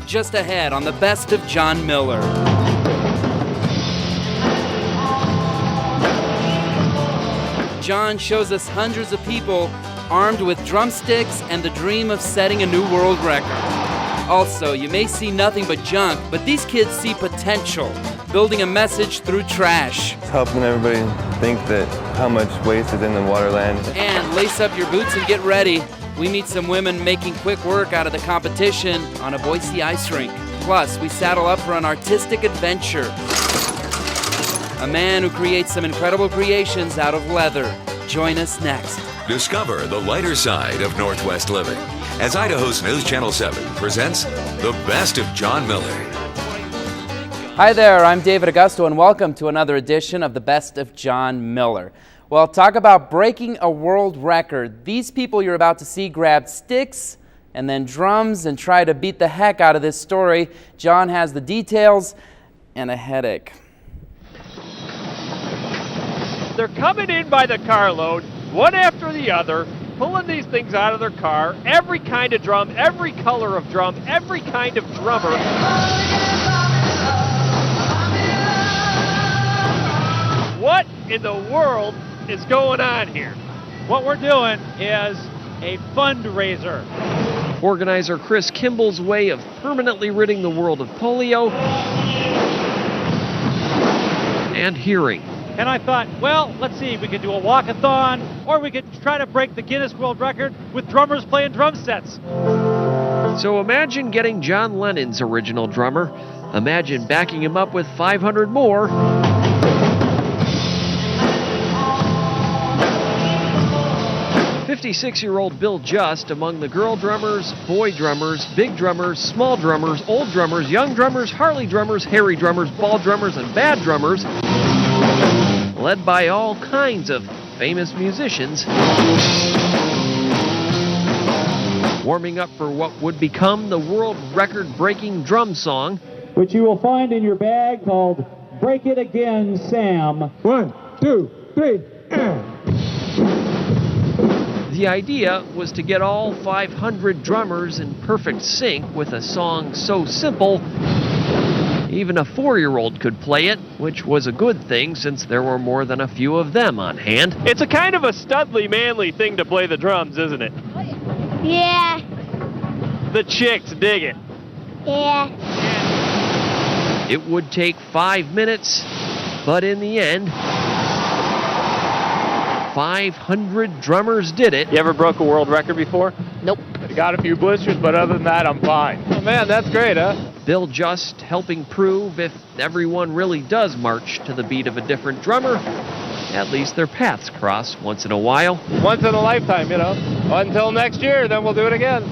just ahead on the Best of John Miller. John shows us hundreds of people armed with drumsticks and the dream of setting a new world record. Also, you may see nothing but junk, but these kids see potential, building a message through trash. It's helping everybody think that how much waste is in the waterland. And lace up your boots and get ready. We meet some women making quick work out of the competition on a Boise ice rink. Plus, we saddle up for an artistic adventure. A man who creates some incredible creations out of leather. Join us next. Discover the lighter side of Northwest living as Idaho's News Channel 7 presents the Best of John Miller. Hi there, I'm David Augusto, and welcome to another edition of the Best of John Miller. Well, talk about breaking a world record. These people you're about to see grabbed sticks and then drums and try to beat the heck out of this story. John has the details and a headache. They're coming in by the carload, one after the other, pulling these things out of their car, every kind of drum, every color of drum, every kind of drummer. What in the world is going on here? What we're doing is a fundraiser. Organizer Chris Kimball's way of permanently ridding the world of polio and hearing. And I thought, well, let's see, we could do a walkathon, or we could try to break the Guinness World Record with drummers playing drum sets. So imagine getting John Lennon's original drummer. Imagine backing him up with 500 more. "56-year-old Bill Just among the girl drummers, boy drummers, big drummers, small drummers, old drummers, young drummers, Harley drummers, hairy drummers, bald drummers, and bad drummers, led by all kinds of famous musicians, warming up for what would become the world record-breaking drum song, which you will find in your bag, called Break It Again, Sam. 1, 2, 3. The idea was to get all 500 drummers in perfect sync with a song so simple even a 4-year-old could play it, which was a good thing since there were more than a few of them on hand. It's a kind of a studly, manly thing to play the drums, isn't it? Yeah. The chicks dig it. Yeah. It would take 5 minutes, but in the end, 500 drummers did it. You ever broke a world record before? Nope. I got a few blisters, but other than that, I'm fine. Oh man, that's great, huh? Bill Just helping prove if everyone really does march to the beat of a different drummer, at least their paths cross once in a while. Once in a lifetime, you know. Until next year, then we'll do it again.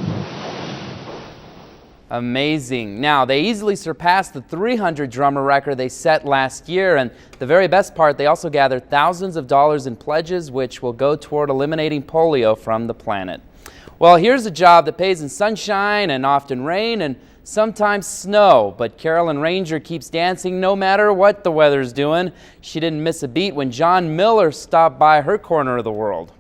Amazing. Now, they easily surpassed the 300 drummer record they set last year, and the very best part, they also gathered thousands of dollars in pledges, which will go toward eliminating polio from the planet. Well, here's a job that pays in sunshine and often rain and sometimes snow, but Carolyn Ranger keeps dancing no matter what the weather's doing. She didn't miss a beat when John Miller stopped by her corner of the world.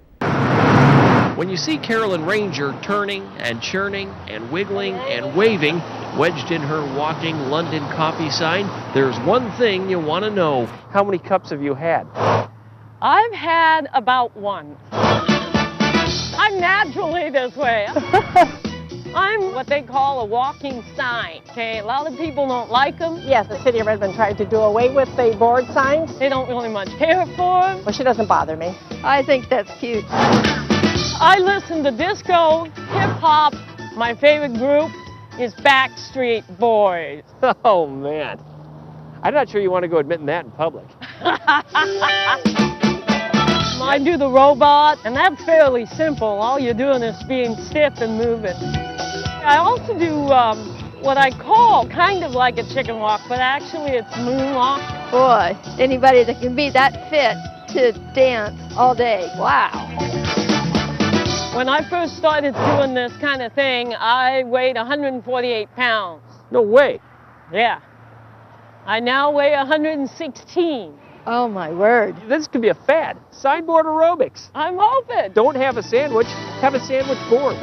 When you see Carolyn Ranger turning and churning and wiggling and waving, wedged in her walking London coffee sign, there's one thing you want to know. How many cups have you had? I've had about one. I'm naturally this way. I'm what they call a walking sign. Okay, a lot of people don't like them. Yes, the city of Redmond tried to do away with the board signs. They don't really much care for them. Well, she doesn't bother me. I think that's cute. I listen to disco, hip-hop. My favorite group is Backstreet Boys. Oh, man. I'm not sure you want to go admitting that in public. I do the robot, and that's fairly simple. All you're doing is being stiff and moving. I also do what I call kind of like a chicken walk, but actually it's moonwalk. Boy, anybody that can be that fit to dance all day. Wow. When I first started doing this kind of thing, I weighed 148 pounds. No way. Yeah. I now weigh 116. Oh, my word. This could be a fad. Sideboard aerobics. I'm hoping. Don't have a sandwich, have a sandwich board.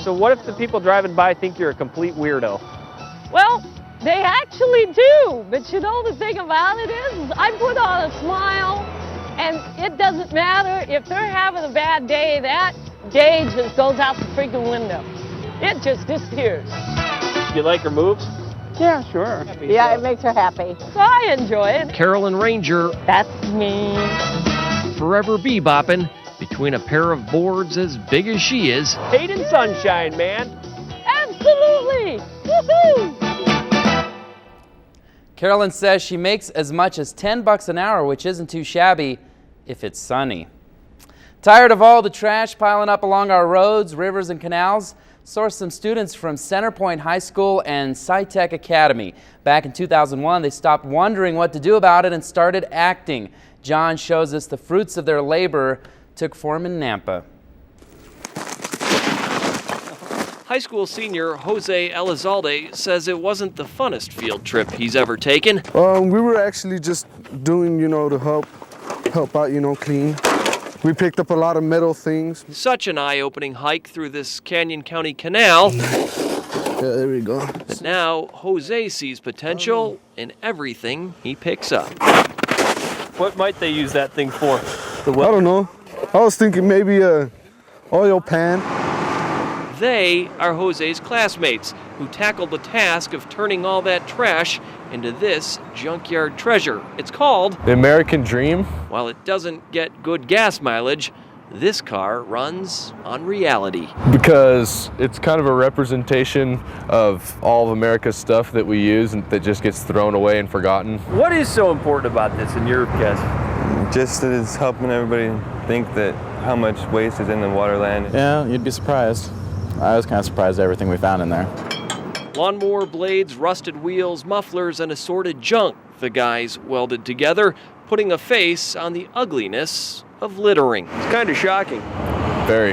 So what if the people driving by think you're a complete weirdo? Well, they actually do. But you know the thing about it is I put on a smile, and it doesn't matter if they're having a bad day. That day just goes out the freaking window. It just disappears. You like her moves? Yeah, sure. Yeah, it makes her happy. So I enjoy it. Carolyn Ranger, That's me. forever bebopping between a pair of boards as big as she is. Hayden Sunshine, man. Absolutely. Woohoo! Carolyn says she makes as much as $10 an hour, which isn't too shabby if it's sunny. Tired of all the trash piling up along our roads, rivers, and canals? Sourced some students from Centerpoint High School and SciTech Academy. Back in 2001, they stopped wondering what to do about it and started acting. John shows us the fruits of their labor took form in Nampa. High school senior Jose Elizalde says it wasn't the funnest field trip he's ever taken. We were actually just doing, to help out, clean. We picked up a lot of metal things. Such an eye-opening hike through this Canyon County canal. Yeah, there we go. But now Jose sees potential in everything he picks up. What might they use that thing for? I don't know. I was thinking maybe a oil pan. They are Jose's classmates who tackled the task of turning all that trash into this junkyard treasure. It's called The American Dream. While it doesn't get good gas mileage, this car runs on reality. Because it's kind of a representation of all of America's stuff that we use and that just gets thrown away and forgotten. What is so important about this in your guess? Just that it's helping everybody think that how much waste is in the waterland. Yeah, you'd be surprised. I was kind of surprised at everything we found in there. Lawnmower blades, rusted wheels, mufflers, and assorted junk the guys welded together, putting a face on the ugliness of littering. It's kind of shocking. Very.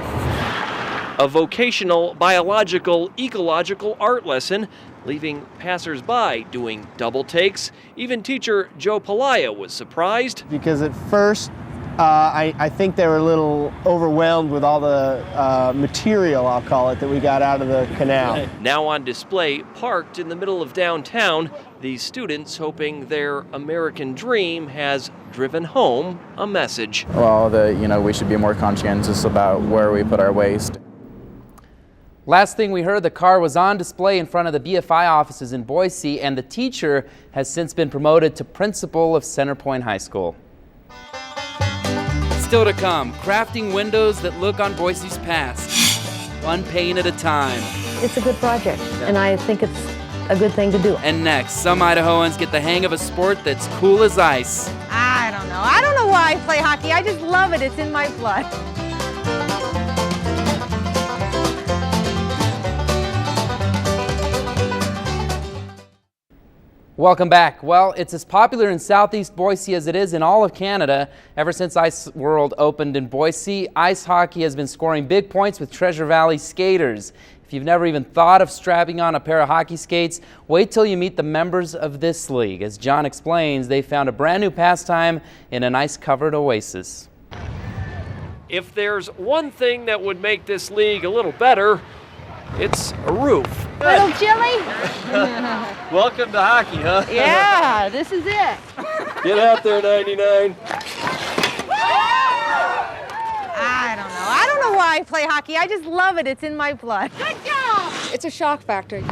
A vocational, biological, ecological art lesson, leaving passers-by doing double takes. Even teacher Joe Palaya was surprised. Because at first, I think they were a little overwhelmed with all the material, I'll call it, that we got out of the canal. Now on display, parked in the middle of downtown, these students hoping their American dream has driven home a message. Well, we should be more conscientious about where we put our waste. Last thing we heard, the car was on display in front of the BFI offices in Boise, and the teacher has since been promoted to principal of Centerpoint High School. Still to come, crafting windows that look on Boise's past, one pane at a time. It's a good project, and I think it's a good thing to do. And next, some Idahoans get the hang of a sport that's cool as ice. I don't know. I don't know why I play hockey. I just love it. It's in my blood. Welcome back. Well, it's as popular in southeast Boise as it is in all of Canada. Ever since Ice World opened in Boise, ice hockey has been scoring big points with Treasure Valley skaters. If you've never even thought of strapping on a pair of hockey skates, wait till you meet the members of this league. As John explains, they found a brand new pastime in an ice-covered oasis. If there's one thing that would make this league a little better, it's a roof. Little chilly? Welcome to hockey, huh? Yeah, this is it. Get out there, 99. I don't know why I play hockey. I just love it. It's in my blood. Good job! It's a shock factor.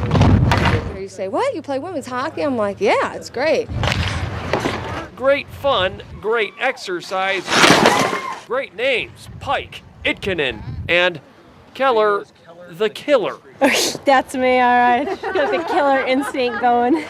You say, what? You play women's hockey? I'm like, yeah, it's great. Great fun, great exercise, great names. Pike, Itkinen, and Keller the Killer. That's me, all right. Got the killer instinct going.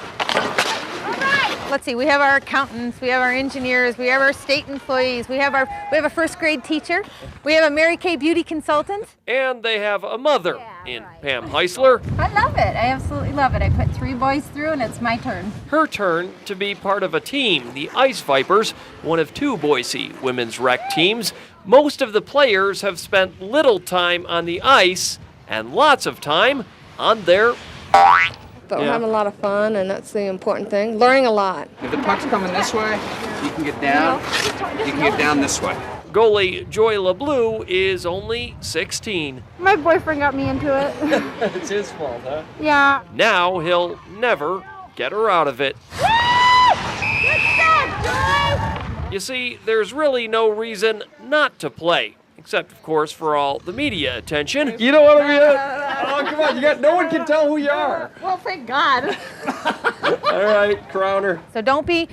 Let's see, we have our accountants, we have our engineers, we have our state employees, we have a first grade teacher, we have a Mary Kay beauty consultant. And they have a mother in Pam Heisler. I love it. I absolutely love it. I put 3 boys through and it's my turn. Her turn to be part of a team, the Ice Vipers, one of 2 Boise women's rec teams. Most of the players have spent little time on the ice and lots of time on their... But we're having a lot of fun, and that's the important thing. Learning a lot. If the puck's coming this way, you can get down. You can get down this way. goalie Joy LeBlue is only 16. My boyfriend got me into it. It's his fault, huh? Yeah. Now he'll never get her out of it. You see, there's really no reason not to play, except, of course, for all the media attention. You don't want to be oh, come on, no one can tell who you are. Well, thank God. All right, Crowner. So don't be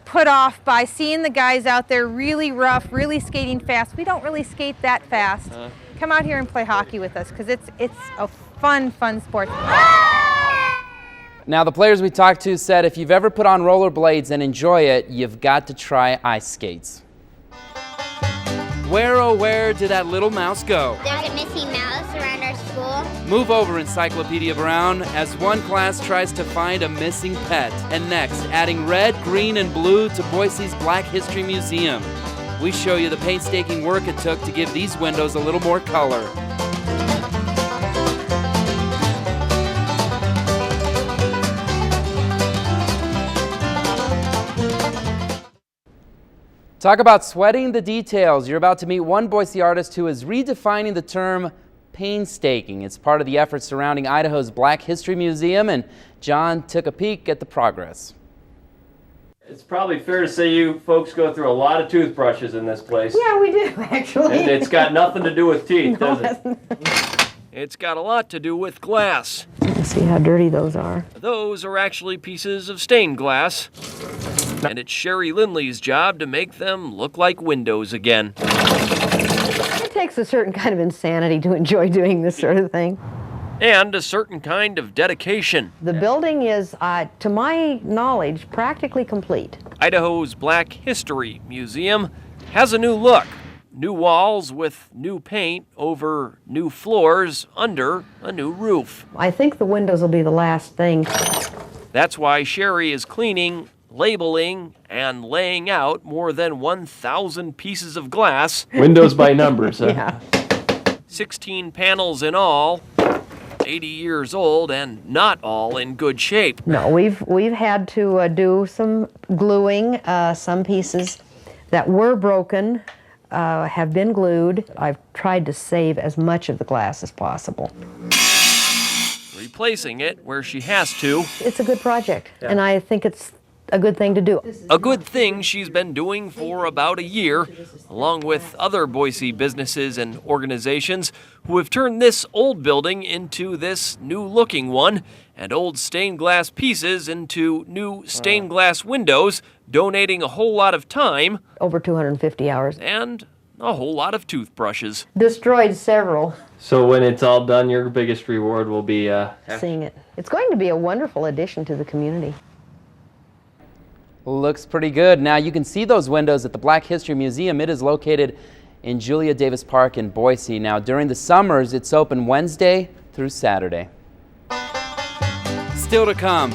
put off by seeing the guys out there really rough, really skating fast. We don't really skate that fast. Come out here and play hockey with us, because it's a fun sport. Now, the players we talked to said if you've ever put on rollerblades and enjoy it, you've got to try ice skates. Where, oh, where did that little mouse go? There's a missing mouse around our school. Move over, Encyclopedia Brown, as one class tries to find a missing pet. And next, adding red, green, and blue to Boise's Black History Museum. We show you the painstaking work it took to give these windows a little more color. Talk about sweating the details. You're about to meet one Boise artist who is redefining the term painstaking. It's part of the effort surrounding Idaho's Black History Museum, and John took a peek at the progress. It's probably fair to say you folks go through a lot of toothbrushes in this place. Yeah, we do, actually. And it's got nothing to do with teeth, does it? It's got a lot to do with glass. You can see how dirty those are. Those are actually pieces of stained glass. And it's Sherry Lindley's job to make them look like windows again. It takes a certain kind of insanity to enjoy doing this sort of thing. And a certain kind of dedication. The building is, to my knowledge, practically complete. Idaho's Black History Museum has a new look. New walls with new paint over new floors under a new roof. I think the windows will be the last thing. That's why Sherry is cleaning, labeling, and laying out more than 1,000 pieces of glass. Windows by numbers, huh? Yeah. 16 panels in all, 80 years old, and not all in good shape. No, we've had to do some gluing. Some pieces that were broken have been glued. I've tried to save as much of the glass as possible. Replacing it where she has to. It's a good project, and I think it's a good thing to do. A good thing she's been doing for about a year, along with other Boise businesses and organizations who have turned this old building into this new-looking one, and old stained glass pieces into new stained glass windows, donating a whole lot of time. Over 250 hours. And a whole lot of toothbrushes. Destroyed several. So when it's all done, your biggest reward will be seeing it. It's going to be a wonderful addition to the community. Looks pretty good. Now you can see those windows at the Black History Museum. It is located in Julia Davis Park in Boise. Now during the summers, it's open Wednesday through Saturday. Still to come,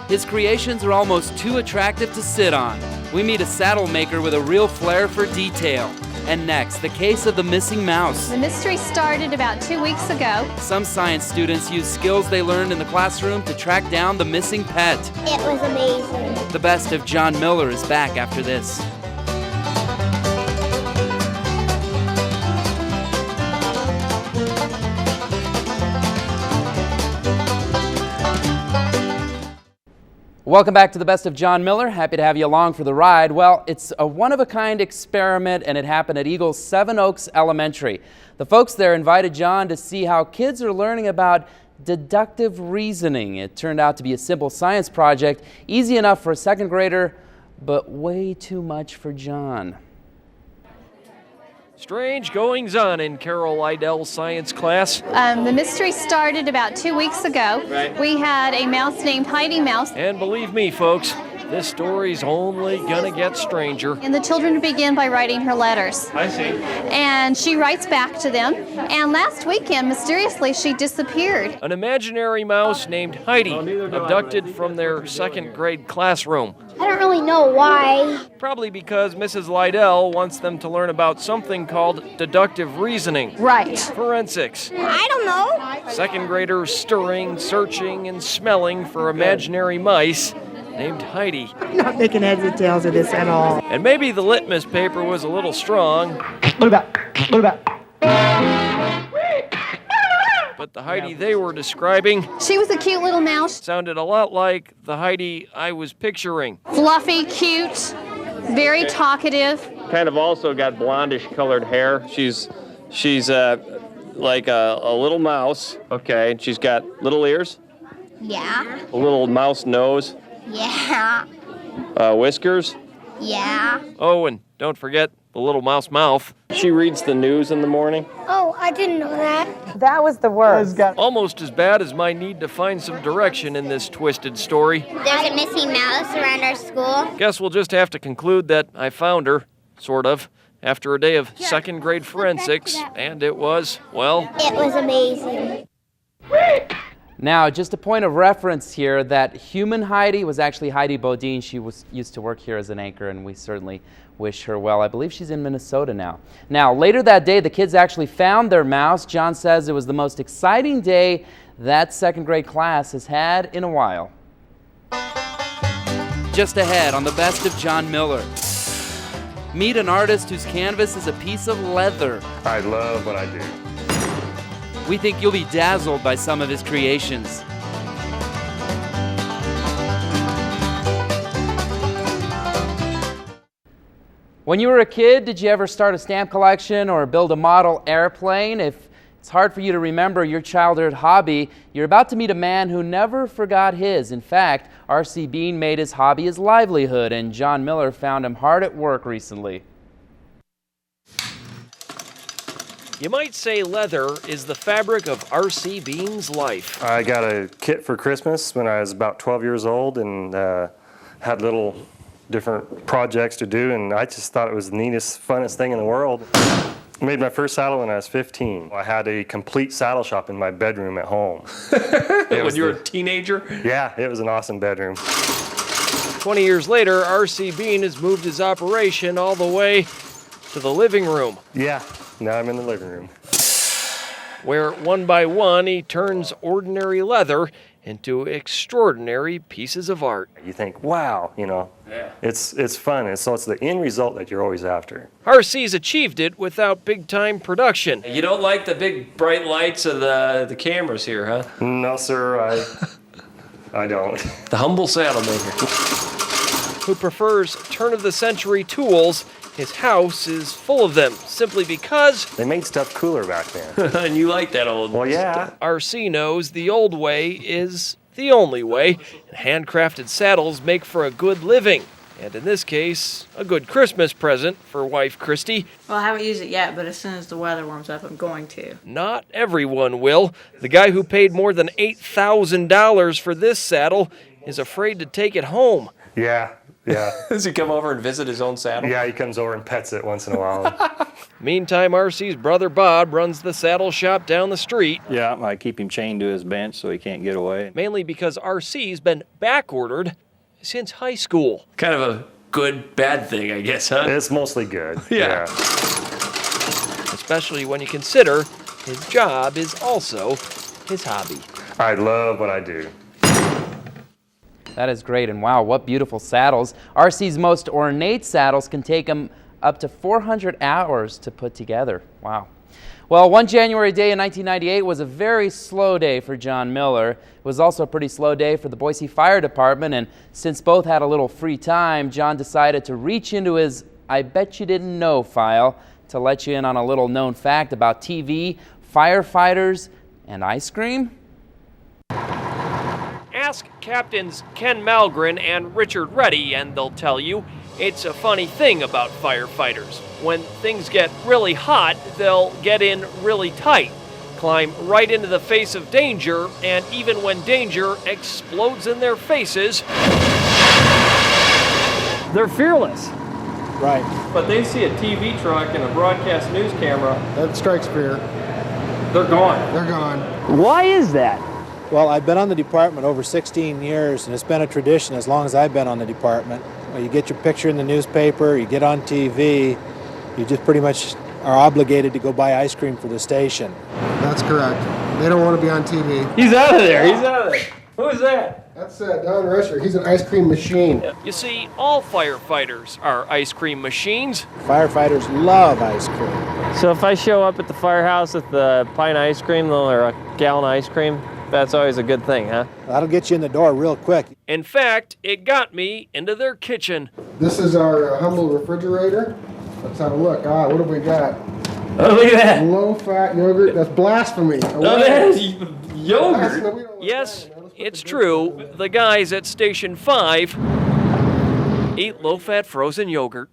his creations are almost too attractive to sit on. We meet a saddle maker with a real flair for detail. And next, the case of the missing mouse. The mystery started about 2 weeks ago. Some science students use skills they learned in the classroom to track down the missing pet. It was amazing. The best of John Miller is back after this. Welcome back to the Best of John Miller. Happy to have you along for the ride. Well, it's a one-of-a-kind experiment, and it happened at Eagle's Seven Oaks Elementary. The folks there invited John to see how kids are learning about deductive reasoning. It turned out to be a simple science project, easy enough for a second grader, but way too much for John. Strange goings-on in Carol Idell's science class. The mystery started about 2 weeks ago. Right. We had a mouse named Heidi Mouse. And believe me, folks, this story's only gonna get stranger. And the children begin by writing her letters. I see. And she writes back to them. And last weekend, mysteriously, she disappeared. An imaginary mouse named Heidi, abducted from their second grade classroom. I don't really know why. Probably because Mrs. Lydell wants them to learn about something called deductive reasoning. Right. Forensics. I don't know. Second graders stirring, searching, and smelling for imaginary mice. named Heidi. I'm not making heads or tails of this at all. And maybe the litmus paper was a little strong. What about? But the Heidi they were describing, She was a cute little mouse. sounded a lot like the Heidi I was picturing. Fluffy, cute, very talkative. Kind of also got blondish colored hair. She's like a little mouse. Okay, and she's got little ears, Yeah. a little mouse nose, Yeah. whiskers. Yeah. Oh, and don't forget the little mouse mouth. She reads the news in the morning. Oh, I didn't know that. That was the worst. Almost as bad as my need to find some direction in this twisted story. There's a missing mouse around our school. Guess we'll just have to conclude that I found her, sort of, after a day of second grade forensics, and it was, well... It was amazing. Now, just a point of reference here, that human Heidi was actually Heidi Bodine. She used to work here as an anchor, and we certainly wish her well. I believe she's in Minnesota now. Now, later that day, the kids actually found their mouse. John says it was the most exciting day that second grade class has had in a while. Just ahead on the best of John Miller. Meet an artist whose canvas is a piece of leather. I love what I do. We think you'll be dazzled by some of his creations. When you were a kid, did you ever start a stamp collection or build a model airplane? If it's hard for you to remember your childhood hobby, you're about to meet a man who never forgot his. In fact, R.C. Bean made his hobby his livelihood, and John Miller found him hard at work recently. You might say leather is the fabric of R.C. Bean's life. I got a kit for Christmas when I was about 12 years old and had little different projects to do, and I just thought it was the neatest, funnest thing in the world. I made my first saddle when I was 15. I had a complete saddle shop in my bedroom at home. When you were a teenager? Yeah, it was an awesome bedroom. 20 years later, R.C. Bean has moved his operation all the way to the living room. Yeah, now I'm in the living room. Where one by one he turns ordinary leather into extraordinary pieces of art. You think, wow, you know, it's fun, and so it's the end result that you're always after. RC's achieved it without big-time production. You don't like the big bright lights of the cameras here, huh? No, sir, I don't. The humble saddle maker. Who prefers turn-of-the-century tools. His house is full of them, simply because... They made stuff cooler back then. And you like that old Well, yeah. stuff. RC knows the old way is the only way, and handcrafted saddles make for a good living. And in this case, a good Christmas present for wife Christy. Well, I haven't used it yet, but as soon as the weather warms up, I'm going to. Not everyone will. The guy who paid more than $8,000 for this saddle is afraid to take it home. Yeah. Does he come over and visit his own saddle? Yeah, he comes over and pets it once in a while. Meantime, RC's brother Bob runs the saddle shop down the street. Yeah, I keep him chained to his bench so he can't get away. Mainly because RC's been back-ordered since high school. Kind of a good, bad thing, I guess, huh? It's mostly good. Yeah. Especially when you consider his job is also his hobby. I love what I do. That is great, and wow, what beautiful saddles. RC's most ornate saddles can take him up to 400 hours to put together. Wow. Well, one January day in 1998 was a very slow day for John Miller. It was also a pretty slow day for the Boise Fire Department, and since both had a little free time, John decided to reach into his I Bet You Didn't Know file to let you in on a little known fact about TV, firefighters, and ice cream. Ask Captains Ken Malgren and Richard Reddy, and they'll tell you it's a funny thing about firefighters. When things get really hot, they'll get in really tight, climb right into the face of danger, and even when danger explodes in their faces, they're fearless. Right. But they see a TV truck and a broadcast news camera. That strikes fear. They're gone. They're gone. Why is that? Well, I've been on the department over 16 years, and it's been a tradition as long as I've been on the department. You get your picture in the newspaper, you get on TV, you just pretty much are obligated to go buy ice cream for the station. That's correct. They don't want to be on TV. He's out of there. He's out of there. Who is that? That's Don Rusher. He's an ice cream machine. You see, all firefighters are ice cream machines. Firefighters love ice cream. So if I show up at the firehouse with the pint of ice cream or a gallon of ice cream, that's always a good thing, huh? That'll get you in the door real quick. In fact, it got me into their kitchen. This is our humble refrigerator. Let's have a look. What have we got? Oh, look at that. Low-fat yogurt. That's blasphemy. Oh, that is yogurt. Yes, it's true. The guys at Station 5 eat low-fat frozen yogurt.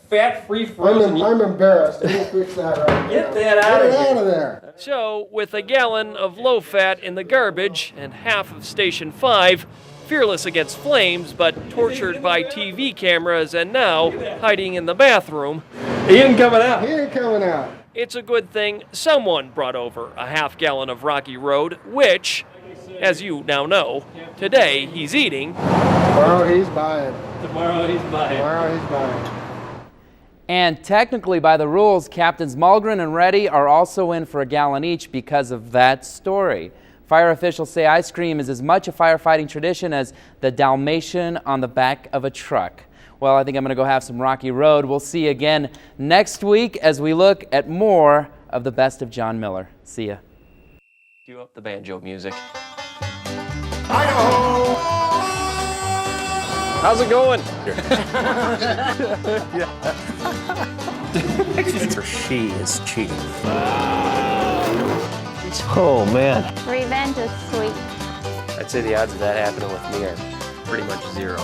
Fat-free frozen. I'm embarrassed. Let me fix that right now. Get that out of here. Get it out of there. So, with a gallon of low-fat in the garbage and half of Station 5, fearless against flames but tortured by TV cameras and now hiding in the bathroom. He ain't coming out. He ain't coming out. It's a good thing someone brought over a half gallon of Rocky Road, which, as you now know, today he's eating. Tomorrow he's buying. Tomorrow he's buying. Tomorrow he's buying. And technically, by the rules, Captains Mulgren and Reddy are also in for a gallon each because of that story. Fire officials say ice cream is as much a firefighting tradition as the Dalmatian on the back of a truck. Well, I think I'm going to go have some Rocky Road. We'll see you again next week as we look at more of the best of John Miller. See ya. Cue up the banjo music. Idaho! How's it going? She is cheating. Oh, man. Revenge is sweet. I'd say the odds of that happening with me are pretty much zero.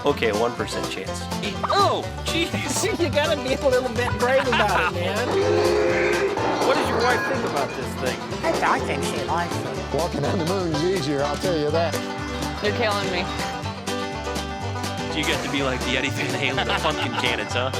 Okay, 1% chance. Oh, jeez. You gotta be a little bit brave about it, man. What does your wife think about this thing? I think she likes it. Walking on the moon is easier, I'll tell you that. You're killing me. You get to be like the Eddie Van Halen of pumpkin cannons, huh?